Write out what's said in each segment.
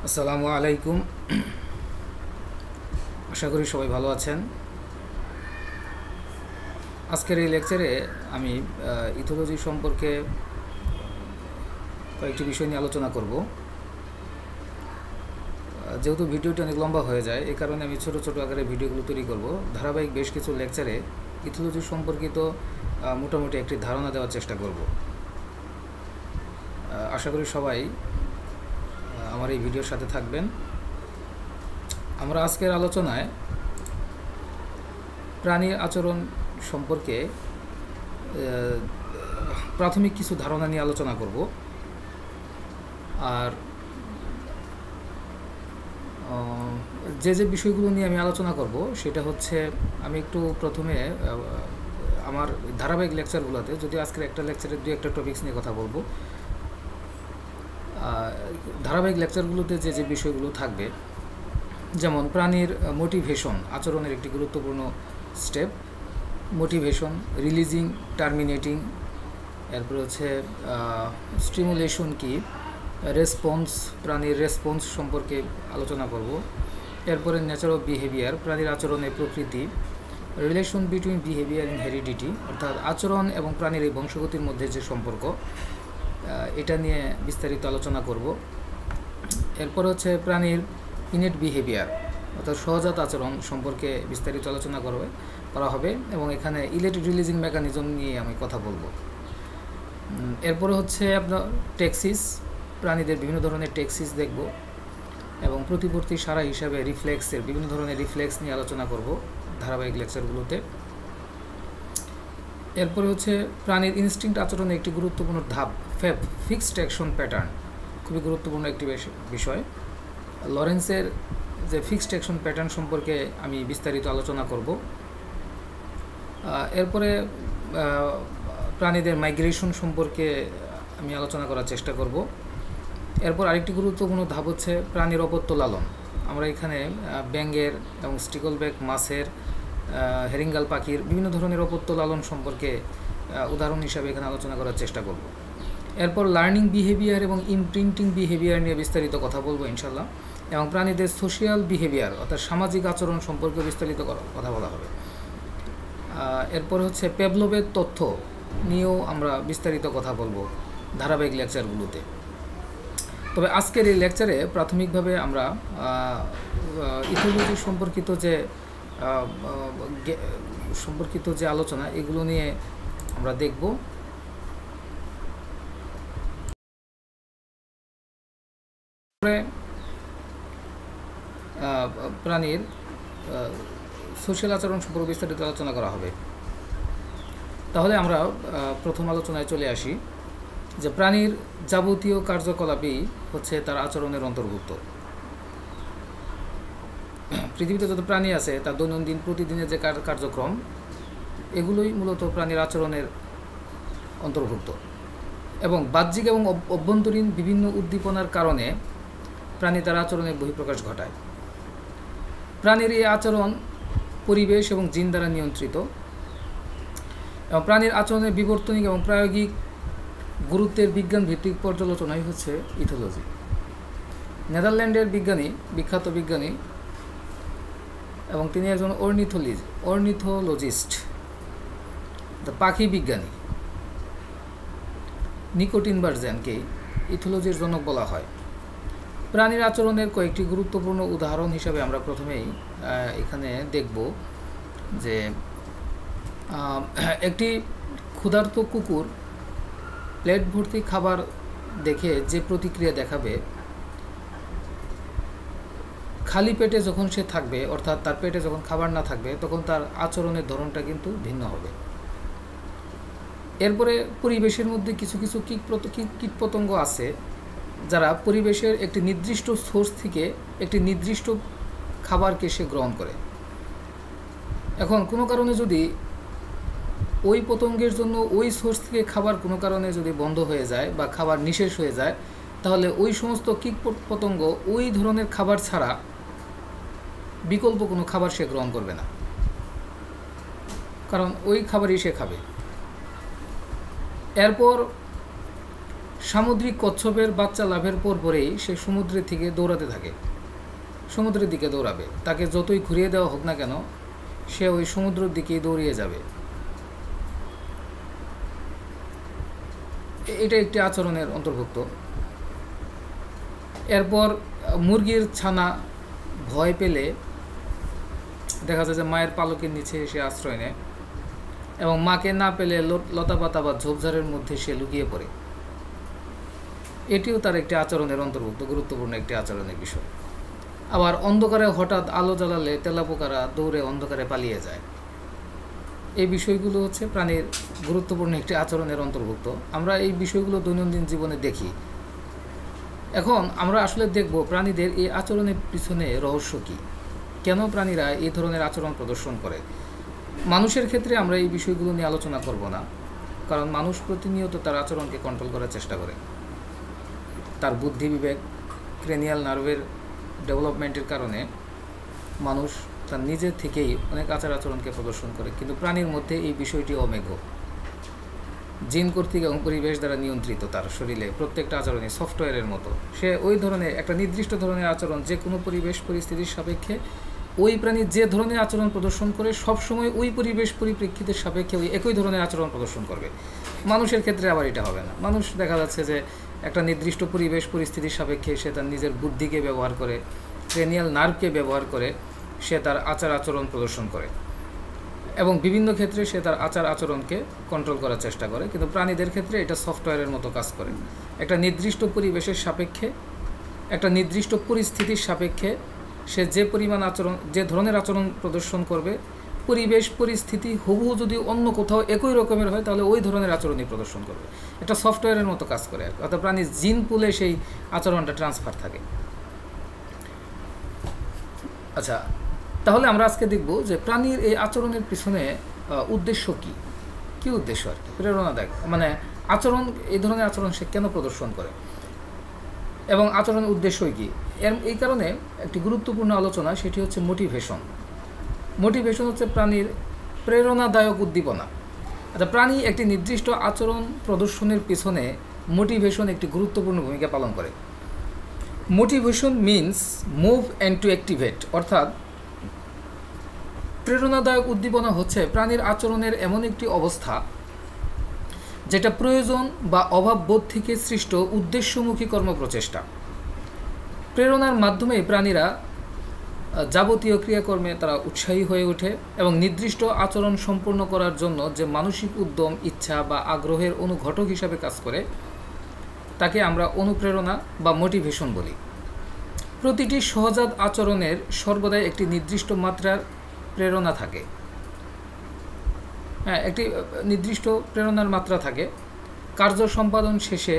আসসালামু আলাইকুম। আশা করি সবাই ভালো আছেন। আজকের এই লেকচারে আমি ইথোলজি সম্পর্কে কয়েকটি বিষয় নিয়ে আলোচনা করব। যেহেতু ভিডিওটি অনেক লম্বা হয়ে যায়, এই কারণে আমি ছোট ছোট আকারে ভিডিওগুলো তৈরি করব। ধারাবাহিক বেশ কিছু লেকচারে ইথোলজি সম্পর্কিত মোটামুটি একটি ধারণা দেওয়ার চেষ্টা করব। আশা করি সবাই আমার এই ভিডিওর সাথে থাকবেন। আমরা আজকের আলোচনায় প্রাণীর আচরণ সম্পর্কে প্রাথমিক কিছু ধারণা নিয়ে আলোচনা করব। আর যে বিষয়গুলো নিয়ে আমি আলোচনা করব সেটা হচ্ছে, আমি একটু প্রথমে আমার ধারাবাহিক লেকচারগুলোতে, যদি আজকের একটা লেকচারে দুই একটা টপিকস নিয়ে কথা বলবো, ধারাবাহিক লেকচারগুলোতে যে বিষয়গুলো থাকবে, যেমন প্রাণীর মোটিভেশন, আচরণের একটি গুরুত্বপূর্ণ স্টেপ, মোটিভেশন, রিলিজিং, টার্মিনেটিং, এরপরে হচ্ছে স্টিমুলেশন কি, রেসপন্স, প্রাণীর রেসপন্স সম্পর্কে আলোচনা করব। এরপরে নেচার অফ বিহেভিয়ার, প্রাণীর আচরণের প্রকৃতি, relation between behaviour and heredity, অর্থাৎ আচরণ এবং প্রাণীর এই বংশগতির মধ্যে যে সম্পর্ক, এটা নিয়ে বিস্তারিত আলোচনা করব। এরপর হচ্ছে প্রাণীর ইনেট বিহেভিয়ার, অর্থাৎ সহজাত আচরণ সম্পর্কে বিস্তারিত আলোচনা করা হবে, এবং এখানে ইলেট রিলিজিং মেকানিজম নিয়ে আমি কথা বলবো। এরপরে হচ্ছে আপনার টেক্সিস, প্রাণীদের বিভিন্ন ধরনের টেক্সিস দেখব, এবং প্রতিবর্তী সারা হিসাবে রিফ্লেক্সের বিভিন্ন ধরনের রিফ্লেক্স নিয়ে আলোচনা করব ধারাবাহিক লেকচারগুলোতে। এরপরে হচ্ছে প্রাণীর ইনস্টিংক্ট আচরণের একটি গুরুত্বপূর্ণ ধাপ, ফেপ, ফিক্সড অ্যাকশন প্যাটার্ন, খুবই গুরুত্বপূর্ণ একটি বিষয়। লরেন্সের যে ফিক্সড অ্যাকশন প্যাটার্ন সম্পর্কে আমি বিস্তারিত আলোচনা করব। এরপরে প্রাণীদের মাইগ্রেশন সম্পর্কে আমি আলোচনা করার চেষ্টা করব। এরপর আরেকটি গুরুত্বপূর্ণ ধাপ হচ্ছে প্রাণীর অপত্য লালন। আমরা এখানে ব্যাঙের এবং স্টিকলব্যাক মাছের, হেরিঙ্গাল পাখির বিভিন্ন ধরনের অপত্য লালন সম্পর্কে উদাহরণ হিসাবে এখানে আলোচনা করার চেষ্টা করব। এরপর লার্নিং বিহেভিয়ার এবং ইমপ্রিন্টিং বিহেভিয়ার নিয়ে বিস্তারিত কথা বলবো ইনশাল্লাহ, এবং প্রাণীদের সোশিয়াল বিহেভিয়ার, অর্থাৎ সামাজিক আচরণ সম্পর্কে বিস্তারিত কথা বলা হবে। এরপর হচ্ছে পেভলোভের তথ্য নিয়েও আমরা বিস্তারিত কথা বলবো ধারাবাহিক লেকচারগুলোতে। তবে আজকের এই লেকচারে প্রাথমিকভাবে আমরা ইথোলজি সম্পর্কিত যে আলোচনা, এগুলো নিয়ে আমরা দেখব। প্রাণীর সোশ্যাল আচরণ সম্পর্কে বিস্তারিত আলোচনা করা হবে। তাহলে আমরা প্রথম আলোচনায় চলে আসি, যে প্রাণীর যাবতীয় কার্যকলাপই হচ্ছে তার আচরণের অন্তর্ভুক্ত। পৃথিবীতে যত প্রাণী আছে তার দৈনন্দিন প্রতিদিনের যে কার্যক্রম, এগুলোই মূলত প্রাণীর আচরণের অন্তর্ভুক্ত, এবং বাহ্যিক এবং অভ্যন্তরীণ বিভিন্ন উদ্দীপনার কারণে প্রাণী তার আচরণের বহিঃপ্রকাশ ঘটায়। প্রাণীর এই আচরণ পরিবেশ এবং জিন দ্বারা নিয়ন্ত্রিত, এবং প্রাণীর আচরণের বিবর্তনিক এবং প্রায়োগিক গুরুত্বের বিজ্ঞান ভিত্তিক পর্যালোচনাই হচ্ছে ইথোলজি। নেদারল্যান্ডের বিখ্যাত বিজ্ঞানী, এবং তিনি একজন অর্নিথোলজিস্ট, পাখি বিজ্ঞানী, নিকোটিন বার্জেনকে ইথোলজির জনক বলা হয়। প্রাণীর আচরণের কয়েকটি গুরুত্বপূর্ণ উদাহরণ হিসাবে আমরা প্রথমেই এখানে দেখব যে একটি ক্ষুধার্ত কুকুর প্লেট ভর্তি খাবার দেখে যে প্রতিক্রিয়া দেখাবে, খালি পেটে যখন সে থাকবে, অর্থাৎ তার পেটে যখন খাবার না থাকবে, তখন তার আচরণের ধরনটা কিন্তু ভিন্ন হবে। এরপরে পরিবেশের মধ্যে কিছু কিছু কীটপতঙ্গ আছে যারা পরিবেশের একটি নির্দিষ্ট সোর্স থেকে একটি নির্দিষ্ট খাবারকে সে গ্রহণ করে। এখন কোনো কারণে যদি ওই পতঙ্গের জন্য ওই সোর্স থেকে খাবার কোনো কারণে যদি বন্ধ হয়ে যায় বা খাবার নিঃশেষ হয়ে যায়, তাহলে ওই সমস্ত কীটপতঙ্গ ওই ধরনের খাবার ছাড়া বিকল্প কোনো খাবার সে গ্রহণ করবে না, কারণ ওই খাবারই সে খাবে। এরপর সামুদ্রিক কচ্ছপের বাচ্চা লাভের পরেই সে সমুদ্রের থেকে দৌড়াতে থাকে, সমুদ্রের দিকে দৌড়াবে। তাকে যতই ঘুরিয়ে দেওয়া হোক না কেন, সে ওই সমুদ্রের দিকেই দৌড়িয়ে যাবে। এটা একটি আচরণের অন্তর্ভুক্ত। এরপর মুরগির ছানা ভয় পেলে দেখা যায় যে মায়ের পালকের নিচে এসে আশ্রয় নেয়, এবং মাকে না পেলে লতাপাতা বা ঝোপঝাড়ের মধ্যে সে লুকিয়ে পড়ে। এটিও তার একটি আচরণের অন্তর্ভুক্ত, গুরুত্বপূর্ণ একটি আচরণের বিষয়। আবার অন্ধকারে হঠাৎ আলো জ্বালালে তেলাপোকারা দৌড়ে অন্ধকারে পালিয়ে যায়। এই বিষয়গুলো হচ্ছে প্রাণীর গুরুত্বপূর্ণ একটি আচরণের অন্তর্ভুক্ত। আমরা এই বিষয়গুলো দৈনন্দিন জীবনে দেখি। এখন আমরা আসলে দেখব প্রাণীদের এই আচরণের পিছনে রহস্য কী, কেন প্রাণীরা এই ধরনের আচরণ প্রদর্শন করে। মানুষের ক্ষেত্রে আমরা এই বিষয়গুলো নিয়ে আলোচনা করব না, কারণ মানুষ প্রতিনিয়ত তার আচরণকে কন্ট্রোল করার চেষ্টা করে। তার বুদ্ধি বিবেক, ক্রেনিয়াল নার্ভের ডেভেলপমেন্টের কারণে মানুষ তার নিজের থেকেই অনেক আচার আচরণকে প্রদর্শন করে, কিন্তু প্রাণীর মধ্যে এই বিষয়টি অমেঘ। জিন কর্তৃক এবং পরিবেশ দ্বারা নিয়ন্ত্রিত তার শরীরে প্রত্যেকটা আচরণই সফটওয়্যারের মতো। সে ওই ধরনের একটা নির্দিষ্ট ধরনের আচরণ যে কোনো পরিবেশ পরিস্থিতির সাপেক্ষে ওই প্রাণী যে ধরনের আচরণ প্রদর্শন করে সবসময় ওই পরিবেশ পরিপ্রেক্ষিতের সাপেক্ষে ওই একই ধরনের আচরণ প্রদর্শন করবে। মানুষের ক্ষেত্রে আবার এটা হবে না। মানুষ দেখা যাচ্ছে যে একটা নির্দিষ্ট পরিবেশ পরিস্থিতির সাপেক্ষে সে তার নিজের বুদ্ধিকে ব্যবহার করে, ক্রেনিয়াল নার্ভকে ব্যবহার করে সে তার আচার আচরণ প্রদর্শন করে, এবং বিভিন্ন ক্ষেত্রে সে তার আচার আচরণকে কন্ট্রোল করার চেষ্টা করে। কিন্তু প্রাণীদের ক্ষেত্রে এটা সফটওয়্যারের মতো কাজ করে। একটা নির্দিষ্ট পরিবেশের সাপেক্ষে, একটা নির্দিষ্ট পরিস্থিতির সাপেক্ষে সে যে পরিমাণ আচরণ, যে ধরনের আচরণ প্রদর্শন করবে, পরিবেশ পরিস্থিতি হুবহু যদি অন্য কোথাও একই রকমের হয় তাহলে ওই ধরনের আচরণই প্রদর্শন করবে। এটা সফটওয়্যারের মতো কাজ করে, অর্থাৎ প্রাণীর জিন পুলে সেই আচরণটা ট্রান্সফার থাকে। আচ্ছা, তাহলে আমরা আজকে দেখব যে প্রাণীর এই আচরণের পিছনে উদ্দেশ্য কী, কী উদ্দেশ্য আর কি, প্রেরণাদায়ক মানে আচরণ, এই ধরনের আচরণ সে কেন প্রদর্শন করে এবং আচরণের উদ্দেশ্যই কী। এই কারণে একটি গুরুত্বপূর্ণ আলোচনা, সেটি হচ্ছে মোটিভেশন। মোটিভেশন হচ্ছে প্রাণীর প্রেরণাদায়ক উদ্দীপনা। অর্থাৎ প্রাণী একটি নির্দিষ্ট আচরণ প্রদর্শনের পিছনে মোটিভেশন একটি গুরুত্বপূর্ণ ভূমিকা পালন করে। Motivation means move and two activate, অর্থাৎ প্রেরণাদায়ক উদ্দীপনা হচ্ছে প্রাণীর আচরণের এমন একটি অবস্থা যেটা প্রয়োজন বা অভাববোধ থেকে সৃষ্ট উদ্দেশ্যমুখী কর্মপ্রচেষ্টা। প্রেরণার মাধ্যমে প্রাণীরা যাবতীয় ক্রিয়াকর্মে তারা উৎসাহী হয়ে ওঠে, এবং নির্দিষ্ট আচরণ সম্পূর্ণ করার জন্য যে মানসিক উদ্যম, ইচ্ছা বা আগ্রহের অনুঘটক হিসাবে কাজ করে তাকে আমরা অনুপ্রেরণা বা মোটিভেশন বলি। প্রতিটি সহজাত আচরণের সর্বদাই একটি নির্দিষ্ট মাত্রার প্রেরণা থাকে। হ্যাঁ, একটি নির্দিষ্ট প্রেরণার মাত্রা থাকে। কার্য সম্পাদন শেষে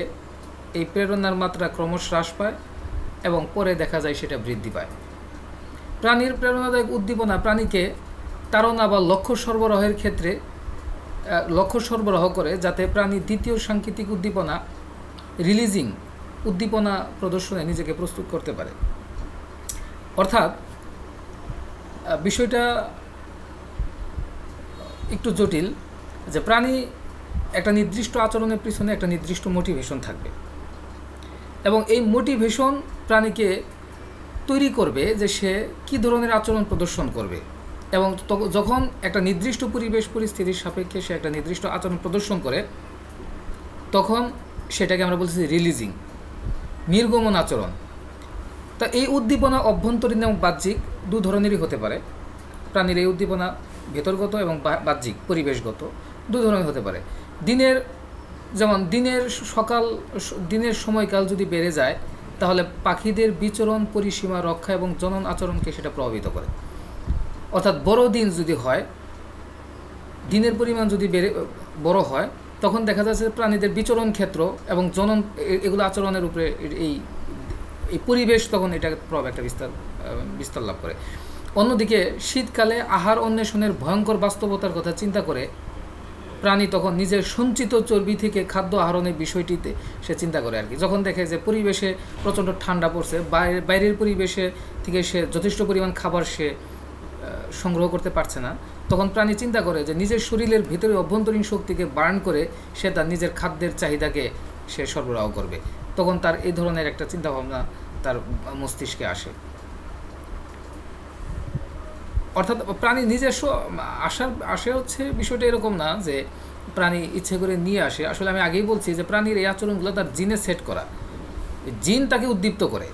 এই প্রেরণার মাত্রা ক্রমশ হ্রাস পায় এবং পরে দেখা যায় সেটা বৃদ্ধি পায়। প্রাণীর প্রেরণাদায়ক উদ্দীপনা প্রাণীকে তাড়না বা লক্ষ্য সরবরাহের ক্ষেত্রে লক্ষ্য সরবরাহ করে, যাতে প্রাণী দ্বিতীয় সাংকেতিক উদ্দীপনা রিলিজিং উদ্দীপনা প্রদর্শনে নিজেকে প্রস্তুত করতে পারে। অর্থাৎ বিষয়টা একটু জটিল, যে প্রাণী একটা নির্দিষ্ট আচরণের পিছনে একটা নির্দিষ্ট মোটিভেশন থাকবে, এবং এই মোটিভেশন প্রাণীকে তৈরি করবে যে সে কী ধরনের আচরণ প্রদর্শন করবে, এবং যখন একটা নির্দিষ্ট পরিবেশ পরিস্থিতির সাপেক্ষে সে একটা নির্দিষ্ট আচরণ প্রদর্শন করে তখন সেটাকে আমরা বলছি রিলিজিং, নির্গমন আচরণ। তা এই উদ্দীপনা অভ্যন্তরীণ এবং বাহ্যিক দু ধরনেরই হতে পারে। প্রাণীর এই উদ্দীপনা ভেতরগত এবং বাহ্যিক পরিবেশগত দু ধরনের হতে পারে। যেমন দিনের সময়কাল যদি বেড়ে যায় তাহলে পাখিদের বিচরণ পরিসীমা রক্ষা এবং জনন আচরণকে সেটা প্রভাবিত করে। অর্থাৎ বড় দিন যদি হয়, দিনের পরিমাণ যদি বড় হয়, তখন দেখা যাচ্ছে প্রাণীদের বিচরণ ক্ষেত্র এবং জনন এগুলো আচরণের উপরে এই পরিবেশ তখন এটা প্রভাব একটা বিস্তার লাভ করে। অন্যদিকে শীতকালে আহার অন্বেষণের ভয়ঙ্কর বাস্তবতার কথা চিন্তা করে প্রাণী তখন নিজের সঞ্চিত চর্বি থেকে খাদ্য আহরণের বিষয়টিতে সে চিন্তা করে আর কি। যখন দেখে যে পরিবেশে প্রচণ্ড ঠান্ডা পড়ছে, বাইরের পরিবেশে থেকে সে যথেষ্ট পরিমাণ খাবার সে সংগ্রহ করতে পারছে না, তখন প্রাণী চিন্তা করে যে নিজের শরীরের ভিতরে অভ্যন্তরীণ শক্তিকে বার্ন করে সে তার নিজের খাদ্যের চাহিদাকে সে সরবরাহ করবে, তখন তার এই ধরনের একটা চিন্তাভাবনা তার মস্তিষ্কে আসে। অর্থাৎ প্রাণী নিজস্ব আসে হচ্ছে বিষয়টা এরকম না যে প্রাণী ইচ্ছে করে নিয়ে আসে। আসলে আমি আগেই বলছি যে প্রাণীর এই আচরণগুলো তার জিনে সেট করা, জিন তাকে উদ্দীপ্ত করে,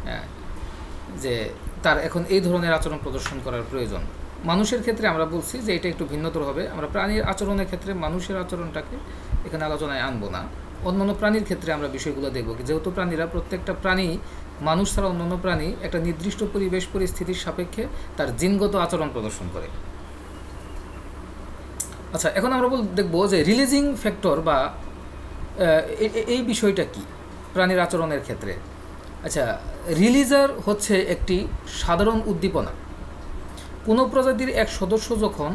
হ্যাঁ, যে তার এখন এই ধরনের আচরণ প্রদর্শন করার প্রয়োজন। মানুষের ক্ষেত্রে আমরা বলছি যে এটা একটু ভিন্নতর হবে, আমরা প্রাণীর আচরণের ক্ষেত্রে মানুষের আচরণটাকে এখানে আলোচনায় আনবো না। অন্যান্য প্রাণীর ক্ষেত্রে আমরা বিষয়গুলো দেখব, যেহেতু প্রাণীরা প্রত্যেকটা প্রাণী, মানুষ ছাড়া অন্যান্য প্রাণী একটা নির্দিষ্ট পরিবেশ পরিস্থিতির সাপেক্ষে তার জিনগত আচরণ প্রদর্শন করে। আচ্ছা, এখন আমরা দেখব যে রিলিজিং ফ্যাক্টর বা এই বিষয়টা কি প্রাণীর আচরণের ক্ষেত্রে। আচ্ছা, রিলিজার হচ্ছে একটি সাধারণ উদ্দীপনা। কোনো প্রজাতির এক সদস্য যখন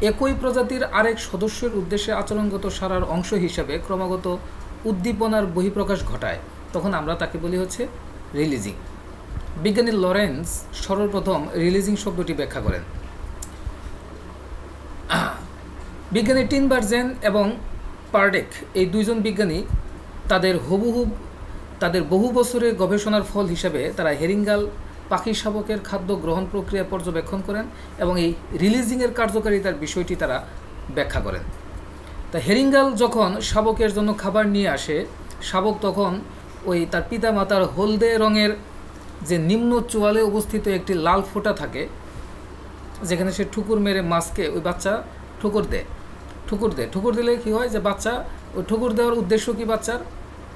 একই প্রজাতির আরেক সদস্যের উদ্দেশ্যে আচরণগত সারার অংশ হিসাবে ক্রমাগত উদ্দীপনার বহিঃপ্রকাশ ঘটায়, তখন আমরা তাকে বলি হচ্ছে রিলিজিং। বিজ্ঞানী লরেন্স সর্বপ্রথম রিলিজিং শব্দটি ব্যাখ্যা করেন। বিজ্ঞানী টিনবার্জেন এবং পার্ডেক, এই দুইজন বিজ্ঞানী তাদের বহু বছরের গবেষণার ফল হিসাবে তারা হেরিঙ্গাল পাখি শাবকের খাদ্য গ্রহণ প্রক্রিয়া পর্যবেক্ষণ করেন এবং এই রিলিজিংয়ের কার্যকারিতার বিষয়টি তারা ব্যাখ্যা করেন। তা হেরিঙ্গাল যখন শাবকের জন্য খাবার নিয়ে আসে, শাবক তখন ওই তার পিতা মাতার হলদে রঙের যে নিম্ন চোয়ালে অবস্থিত একটি লাল ফোঁটা থাকে, যেখানে সে ঠুকুর মেরে মাছকে ওই বাচ্চা ঠুকুর দিলে কী হয় যে বাচ্চা ওই ঠুকুর দেওয়ার উদ্দেশ্য কি, বাচ্চার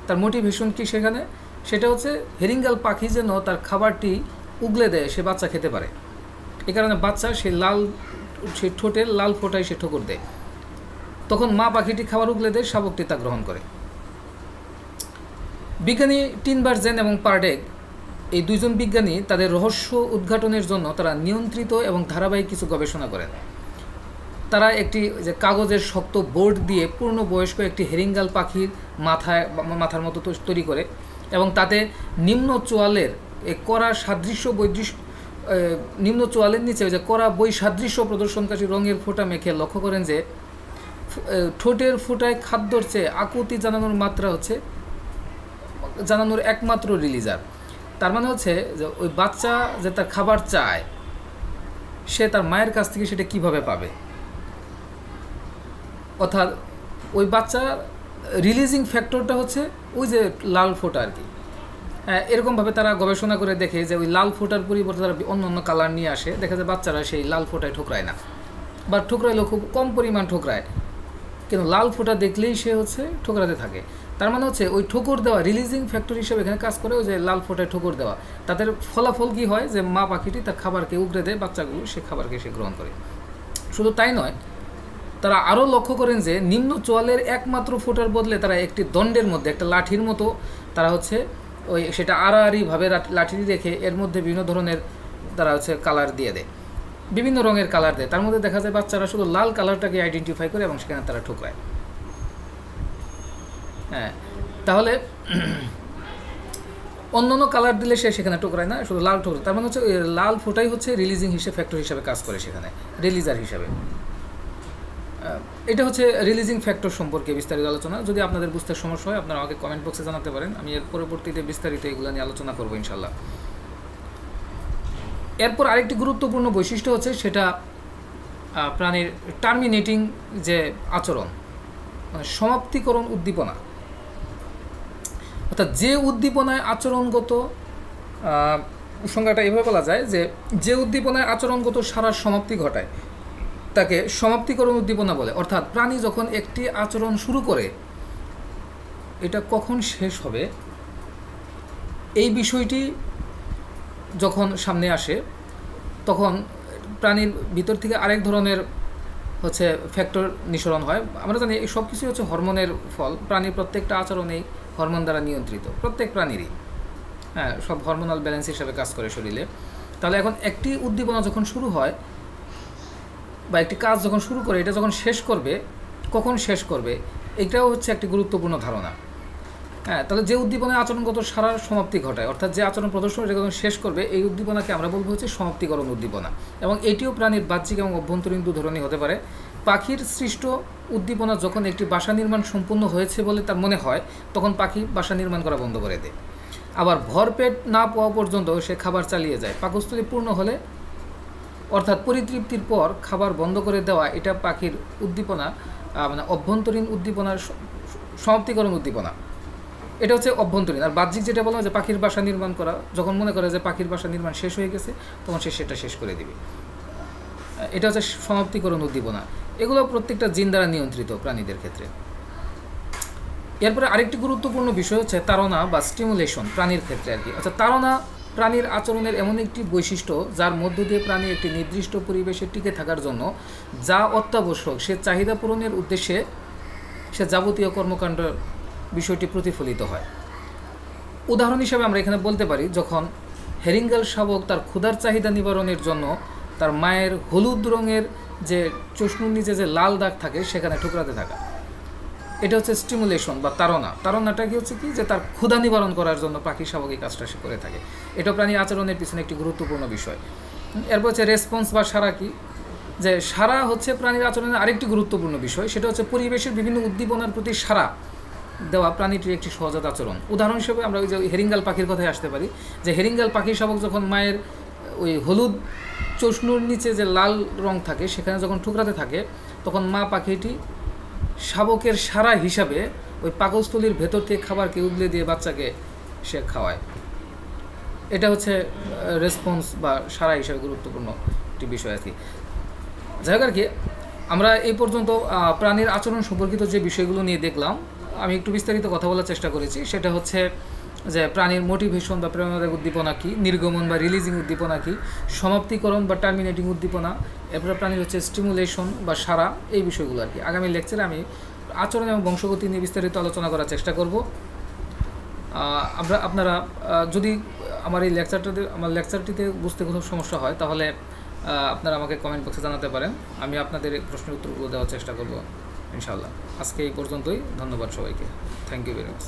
তার মোটিভেশন কি সেখানে, সেটা হচ্ছে হেরিঙ্গাল পাখি যেন তার খাবারটি উগলে দেয়, সে বাচ্চা খেতে পারে। এই কারণে বাচ্চা সেই ঠোঁটের লাল ফোঁটায় সে ঠুকুর দেয়, তখন মা পাখিটি খাবার উগলে দেয়, শাবকটি তা গ্রহণ করে। বিজ্ঞানী টিনবার্জেন এবং পার্ডেক, এই দুইজন বিজ্ঞানী তাদের রহস্য উদ্ঘাটনের জন্য তারা নিয়ন্ত্রিত এবং ধারাবাহিক কিছু গবেষণা করেন। তারা একটি যে কাগজের শক্ত বোর্ড দিয়ে পূর্ণবয়স্ক একটি হেরিঙ্গাল পাখির মাথার মতো তৈরি করে এবং তাতে নিম্ন চোয়ালের নিম্ন চোয়ালের নিচে যে কড়া বৈসাদৃশ্য প্রদর্শনকারী রঙের ফোঁটা মেখে লক্ষ্য করেন যে ঠোঁটের ফোঁটায় খাদ্যর চেয়ে আকুতি জানানোর একমাত্র রিলিজার। তার মানে হচ্ছে যে ওই বাচ্চা যে তার খাবার চায়, সে তার মায়ের কাছ থেকে সেটা কিভাবে পাবে, অর্থাৎ ওই বাচ্চা রিলিজিং ফ্যাক্টরটা হচ্ছে ওই যে লাল ফোঁটা আর কি। এরকমভাবে তারা গবেষণা করে দেখে যে ওই লাল ফোঁটার পরিবর্তে তারা অন্য কালার নিয়ে আসে, দেখা যায় বাচ্চারা সেই লাল ফোঁটায় ঠোকরায় না, বা ঠোকরাইলেও খুব কম পরিমাণ ঠোকরায়, কিন্তু লাল ফোঁটা দেখলেই সে হচ্ছে ঠোকরাতে থাকে। তার মানে হচ্ছে ওই ঠোকর দেওয়া রিলিজিং ফ্যাক্টর হিসেবে এখানে কাজ করে ওই যে লাল ফোঁটায় ঠোকর দেওয়া। তাদের ফলাফল কী হয় যে মা পাখিটি তার খাবারকে উগড়ে দেয়, বাচ্চাগুলো সে খাবারকে সে গ্রহণ করে। শুধু তাই নয়, তারা আরও লক্ষ্য করেন যে নিম্ন চোয়ালের একমাত্র ফোঁটার বদলে তারা একটি দণ্ডের মধ্যে একটা লাঠির মতো তারা হচ্ছে ওই সেটা আড়াআড়িভাবে লাঠি রেখে এর মধ্যে বিভিন্ন ধরনের তারা হচ্ছে কালার দিয়ে দেয়, বিভিন্ন রঙের কালার দেয়। তার মধ্যে দেখা যায় বাচ্চারা শুধু লাল কালারটাকে আইডেন্টিফাই করে এবং সেখানে তারা ঠোকরায়। হ্যাঁ, তাহলে অন্যান্য কালার দিলে সে সেখানে ঠোকরায় না, শুধু লাল ঠোকরায়। তার মানে হচ্ছে লাল ফোঁটাই হচ্ছে রিলিজিং ফ্যাক্টর হিসেবে কাজ করে সেখানে, রিলিজার হিসাবে। এটা হচ্ছে রিলিজিং ফ্যাক্টর সম্পর্কে বিস্তারিত আলোচনা। যদি আপনাদের বুঝতে সমস্যা হয় আপনারা আমাকে কমেন্ট বক্সে জানাতে পারেন, আমি এর পরবর্তীতে বিস্তারিত এগুলো নিয়ে আলোচনা করবো ইনশাল্লাহ। এরপর আরেকটি গুরুত্বপূর্ণ বৈশিষ্ট্য হচ্ছে সেটা প্রাণীর টার্মিনেটিং যে আচরণ, মানে সমাপ্তিকরণ উদ্দীপনা। অর্থাৎ যে উদ্দীপনায় আচরণগত সংজ্ঞাটা এভাবে বলা যায় যে উদ্দীপনায় আচরণগত সারার সমাপ্তি ঘটায় তাকে সমাপ্তিকরণ উদ্দীপনা বলে। অর্থাৎ প্রাণী যখন একটি আচরণ শুরু করে এটা কখন শেষ হবে এই বিষয়টি যখন সামনে আসে, তখন প্রাণীর ভিতর থেকে আরেক ধরনের হচ্ছে ফ্যাক্টর নিঃসরণ হয়। আমরা জানি এই সব কিছুই হচ্ছে হরমোনের ফল। প্রাণীর প্রত্যেকটা আচরণেই হরমোন দ্বারা নিয়ন্ত্রিত, প্রত্যেক প্রাণীরই। হ্যাঁ, সব হরমোনাল ব্যালেন্স হিসাবে কাজ করে শরীরে। তাহলে এখন একটি উদ্দীপনা যখন শুরু হয় বা একটি কাজ যখন শুরু করে, এটা যখন শেষ করবে, কখন শেষ করবে, এটাও হচ্ছে একটি গুরুত্বপূর্ণ ধারণা। হ্যাঁ, তাহলে যে উদ্দীপনায় আচরণগত সারার সমাপ্তি ঘটায়, অর্থাৎ যে আচরণ প্রদর্শন এটা যখন শেষ করবে, এই উদ্দীপনাকে আমরা বলবো হচ্ছে সমাপ্তিকরণ উদ্দীপনা। এবং এটিও প্রাণীর বাহ্যিক এবং অভ্যন্তরীণ দু ধরনের হতে পারে। পাখির সৃষ্ট উদ্দীপনা যখন একটি বাসা নির্মাণ সম্পূর্ণ হয়েছে বলে তার মনে হয়, তখন পাখি বাসা নির্মাণ করা বন্ধ করে দেয়। আবার ভরপেট না পাওয়া পর্যন্ত সে খাবার চালিয়ে যায়। পাকস্থলী পূর্ণ হলে, অর্থাৎ পরিতৃপ্তির পর খাবার বন্ধ করে দেওয়া, এটা পাখির উদ্দীপনা, মানে অভ্যন্তরীণ উদ্দীপনার সমাপ্তিকরণ উদ্দীপনা। এটা হচ্ছে অভ্যন্তরীণ। আর বাহ্যিক যেটা বলা হয় যে পাখির বাসা নির্মাণ করা, যখন মনে করে যে পাখির বাসা নির্মাণ শেষ হয়ে গেছে, তখন সে সেটা শেষ করে দিবে। এটা হচ্ছে সমাপ্তিকরণ উদ্দীপনা। এগুলো প্রত্যেকটা জিন দ্বারা নিয়ন্ত্রিত প্রাণীদের ক্ষেত্রে। এরপরে আরেকটি গুরুত্বপূর্ণ বিষয় হচ্ছে তাড়না বা স্টিমুলেশন প্রাণীর ক্ষেত্রে আর কি। আচ্ছা, তাড়না প্রাণীর আচরণের এমন একটি বৈশিষ্ট্য যার মধ্য দিয়ে প্রাণী একটি নির্দিষ্ট পরিবেশে টিকে থাকার জন্য যা অত্যাবশ্যক সে চাহিদা পূরণের উদ্দেশ্যে সে যাবতীয় কর্মকাণ্ড বিষয়টি প্রতিফলিত হয়। উদাহরণ হিসাবে আমরা এখানে বলতে পারি, যখন হেরিঙ্গাল শাবক তার ক্ষুধার চাহিদা নিবারণের জন্য তার মায়ের হলুদ রঙের যে চশনুর নিচে যে লাল দাগ থাকে সেখানে ঠুকরাতে থাকা, এটা হচ্ছে স্টিমুলেশন বা তাড়না। তাড়নাটা কি হচ্ছে কি, যে তার ক্ষুধা নিবারণ করার জন্য পাখি শাবক এই কাজটা সে করে থাকে। এটা প্রাণী আচরণের পিছনে একটি গুরুত্বপূর্ণ বিষয়। এরপর হচ্ছে রেসপন্স বা সাড়া কি, যে সাড়া হচ্ছে প্রাণীর আচরণের আরেকটি গুরুত্বপূর্ণ বিষয়। সেটা হচ্ছে পরিবেশের বিভিন্ন উদ্দীপনার প্রতি সাড়া দেওয়া প্রাণীটির একটি সহজাত আচরণ। উদাহরণ হিসেবে আমরা ওই যে হেরিঙ্গাল পাখির কথায় আসতে পারি, যে হেরিঙ্গাল পাখি শাবক যখন মায়ের ওই হলুদ চশনুর নিচে যে লাল রং থাকে সেখানে যখন ঠুকরাতে থাকে, তখন মা পাখিটি শাবকের সাড়া হিসাবে ওই পাকস্থলীর ভেতর থেকে খাবারকে উগলে দিয়ে বাচ্চাকে সে খাওয়ায়। এটা হচ্ছে রেসপন্স বা সাড়া হিসাবে গুরুত্বপূর্ণ একটি বিষয় আর কি। যাই হোক আর কি, আমরা এই পর্যন্ত প্রাণীর আচরণ সম্পর্কিত যে বিষয়গুলো নিয়ে দেখলাম, আমি একটু বিস্তারিত কথা বলার চেষ্টা করেছি। সেটা হচ্ছে যে প্রাণীর মোটিভেশন বা প্রেরণাদায়ক উদ্দীপনা কী, নির্গমন বা রিলিজিং উদ্দীপনা কী, সমাপ্তিকরণ বা টার্মিনেটিং উদ্দীপনা, এরপরে প্রাণীর হচ্ছে স্টিমুলেশন বা সাড়া, এই বিষয়গুলো আর কি। আগামী লেকচারে আমি আচরণ এবং বংশগতি নিয়ে বিস্তারিত আলোচনা করার চেষ্টা করব। আপনারা যদি আমার লেকচারটিতে বুঝতে কোনো সমস্যা হয়, তাহলে আপনারা আমাকে কমেন্ট বক্সে জানাতে পারেন। আমি আপনাদের প্রশ্নের উত্তরগুলো দেওয়ার চেষ্টা করব ইনশাআল্লাহ। আজকে এই পর্যন্তই। ধন্যবাদ সবাইকে। Thank you very much.